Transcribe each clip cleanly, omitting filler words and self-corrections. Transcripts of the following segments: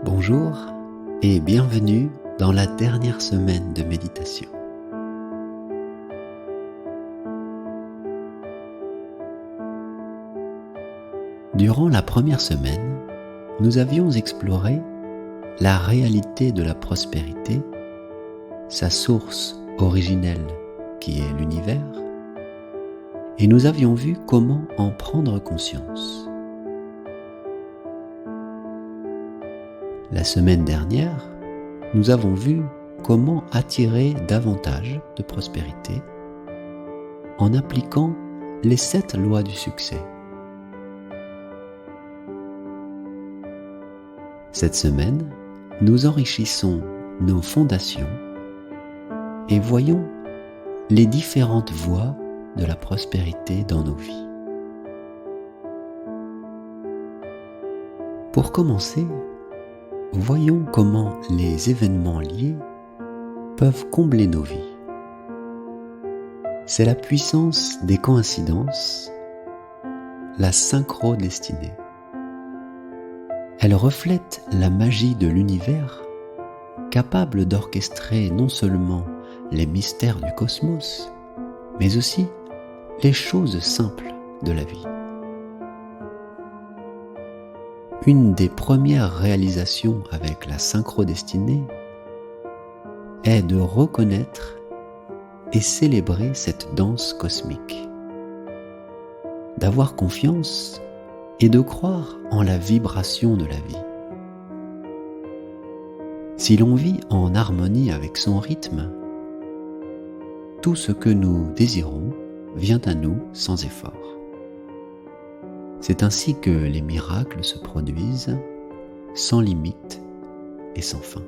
Bonjour et bienvenue dans la dernière semaine de méditation. Durant la première semaine, nous avions exploré la réalité de la prospérité, sa source originelle qui est l'univers, et nous avions vu comment en prendre conscience. La semaine dernière, nous avons vu comment attirer davantage de prospérité en appliquant les 7 lois du succès. Cette semaine, nous enrichissons nos fondations et voyons les différentes voies de la prospérité dans nos vies. Pour commencer, voyons comment les événements liés peuvent combler nos vies. C'est la puissance des coïncidences, la synchrodestinée. Elle reflète la magie de l'univers, capable d'orchestrer non seulement les mystères du cosmos, mais aussi les choses simples de la vie. Une des premières réalisations avec la synchrodestinée est de reconnaître et célébrer cette danse cosmique, d'avoir confiance et de croire en la vibration de la vie. Si l'on vit en harmonie avec son rythme, tout ce que nous désirons vient à nous sans effort. C'est ainsi que les miracles se produisent sans limite et sans fin.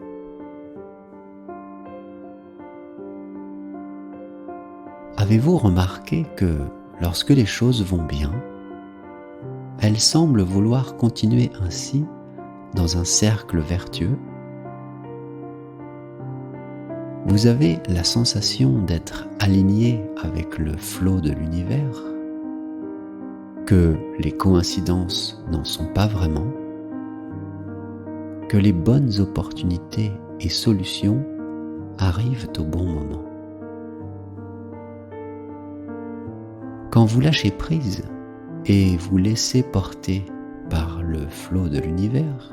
Avez-vous remarqué que lorsque les choses vont bien, elles semblent vouloir continuer ainsi dans un cercle vertueux? Vous avez la sensation d'être aligné avec le flot de l'univers, que les coïncidences n'en sont pas vraiment, que les bonnes opportunités et solutions arrivent au bon moment. Quand vous lâchez prise et vous laissez porter par le flot de l'univers,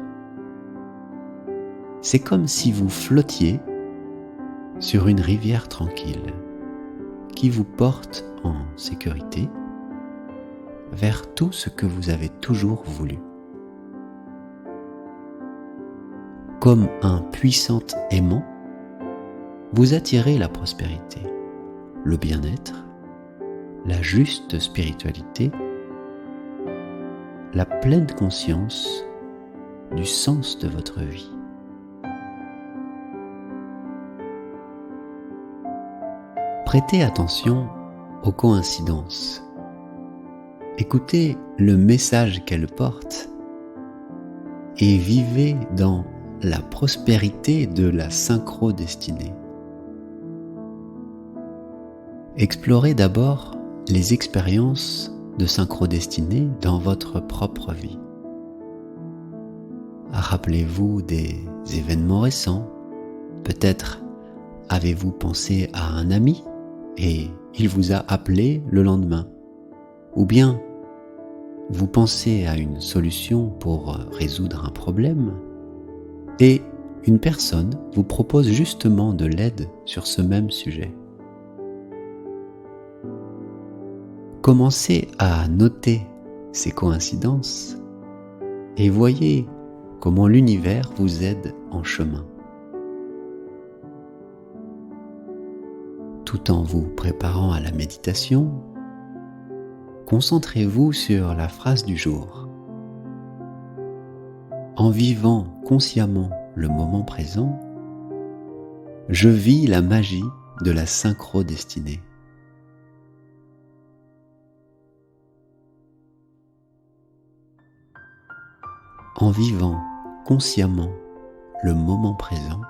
c'est comme si vous flottiez sur une rivière tranquille qui vous porte en sécurité vers tout ce que vous avez toujours voulu. Comme un puissant aimant, vous attirez la prospérité, le bien-être, la juste spiritualité, la pleine conscience du sens de votre vie. Prêtez attention aux coïncidences. Écoutez le message qu'elles portent et vivez dans la prospérité de la synchrodestinée. Explorez d'abord les expériences de synchrodestinée dans votre propre vie. Rappelez-vous des événements récents. Peut-être avez-vous pensé à un ami et il vous a appelé le lendemain. Ou bien vous pensez à une solution pour résoudre un problème et une personne vous propose justement de l'aide sur ce même sujet. Commencez à noter ces coïncidences et voyez comment l'univers vous aide en chemin. Tout en vous préparant à la méditation, concentrez-vous sur la phrase du jour. En vivant consciemment le moment présent, je vis la magie de la synchrodestinée. En vivant consciemment le moment présent,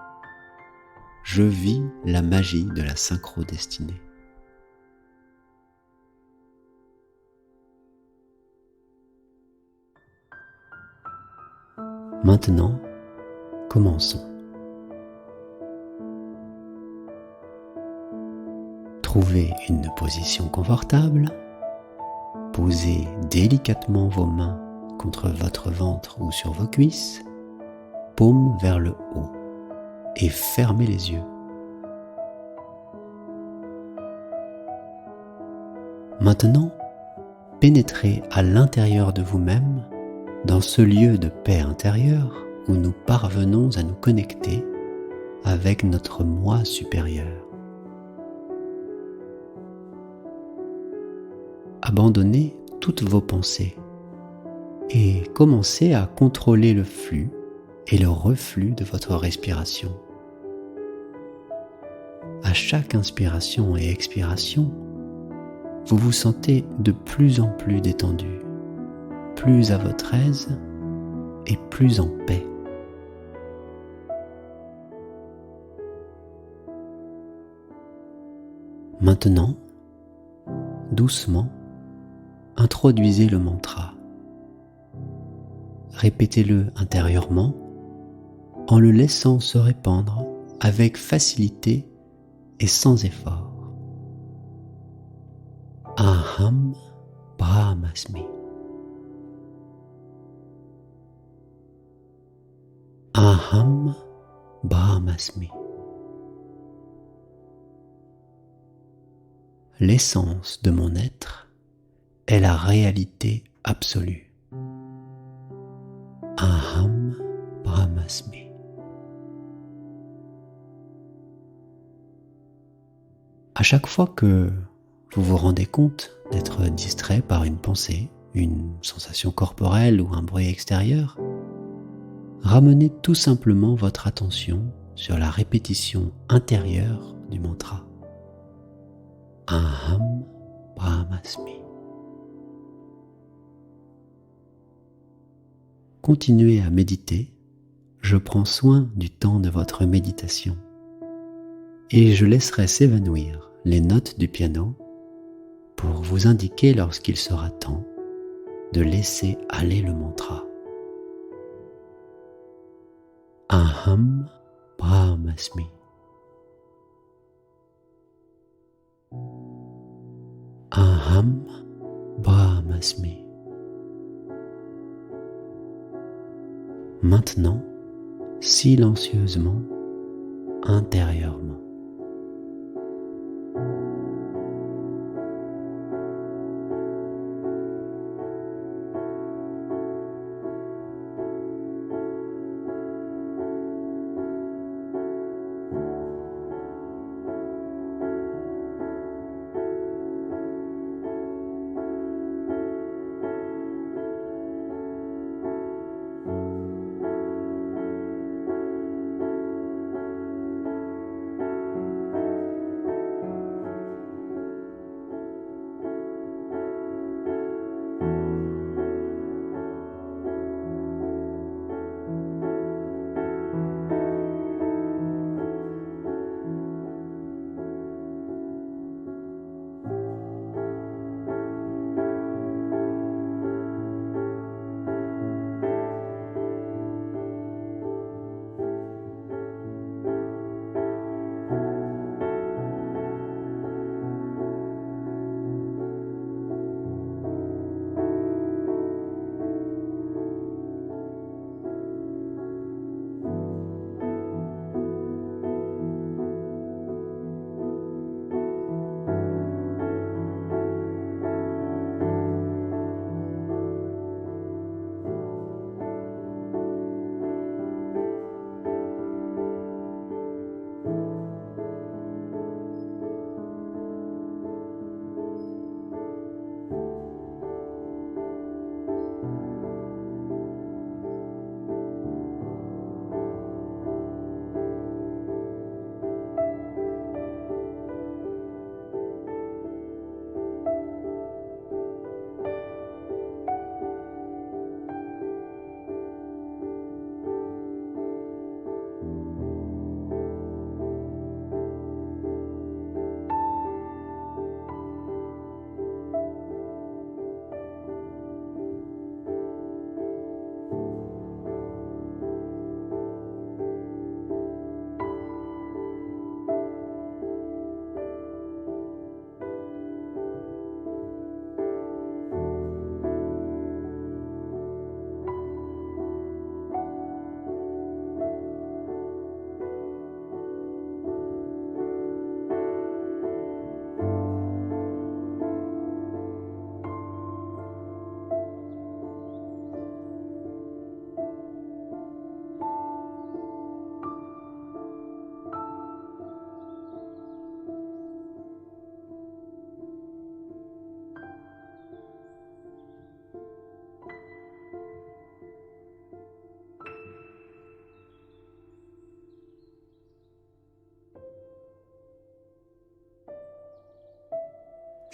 je vis la magie de la synchrodestinée. Maintenant, Commençons. Trouvez une position confortable. Posez délicatement vos mains contre votre ventre ou sur vos cuisses, paumes vers le haut, et fermez les yeux. Maintenant, pénétrez à l'intérieur de vous-même, dans ce lieu de paix intérieure où nous parvenons à nous connecter avec notre moi supérieur. Abandonnez toutes vos pensées et commencez à contrôler le flux et le reflux de votre respiration. À chaque inspiration et expiration, vous vous sentez de plus en plus détendu, plus à votre aise et plus en paix. Maintenant, doucement, introduisez le mantra. Répétez-le intérieurement en le laissant se répandre avec facilité et sans effort. Aham Brahmasmi. Aham Brahmasmi. L'essence de mon être est la réalité absolue. Aham Brahmasmi. À chaque fois que vous vous rendez compte d'être distrait par une pensée, une sensation corporelle ou un bruit extérieur, ramenez tout simplement votre attention sur la répétition intérieure du mantra. Aham Brahmasmi. Continuez à méditer, je prends soin du temps de votre méditation et je laisserai s'évanouir les notes du piano pour vous indiquer lorsqu'il sera temps de laisser aller le mantra. Aham Brahmasmi. Aham Brahmasmi. Maintenant, silencieusement, intérieurement.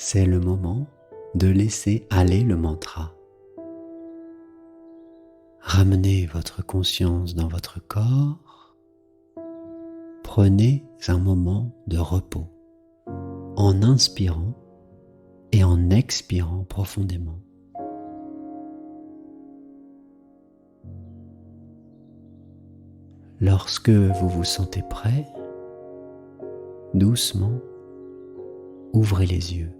c'est le moment de laisser aller le mantra. Ramenez votre conscience dans votre corps. Prenez un moment de repos en inspirant et en expirant profondément. Lorsque vous vous sentez prêt, doucement, ouvrez les yeux.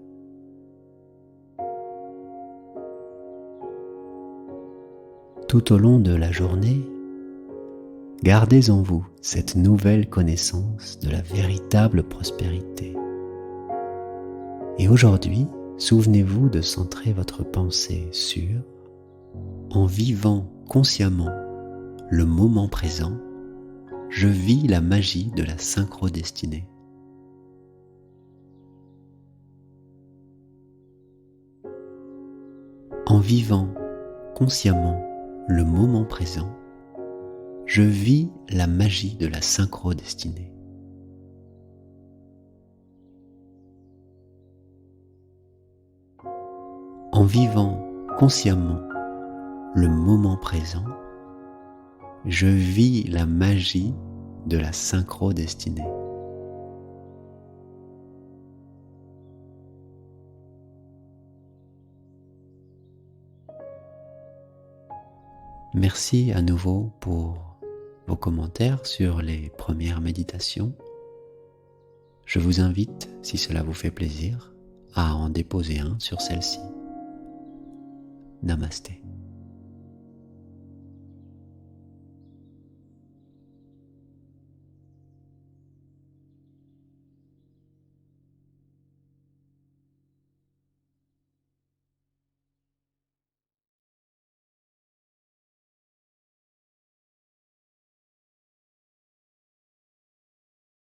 Tout au long de la journée, gardez en vous cette nouvelle connaissance de la véritable prospérité. Et aujourd'hui, souvenez-vous de centrer votre pensée sur, en vivant consciemment le moment présent, je vis la magie de la synchrodestinée. En vivant consciemment le moment présent, je vis la magie de la synchrodestinée. En vivant consciemment le moment présent, je vis la magie de la synchrodestinée. Merci à nouveau pour vos commentaires sur les premières méditations. Je vous invite, si cela vous fait plaisir, à en déposer un sur celle-ci. Namasté.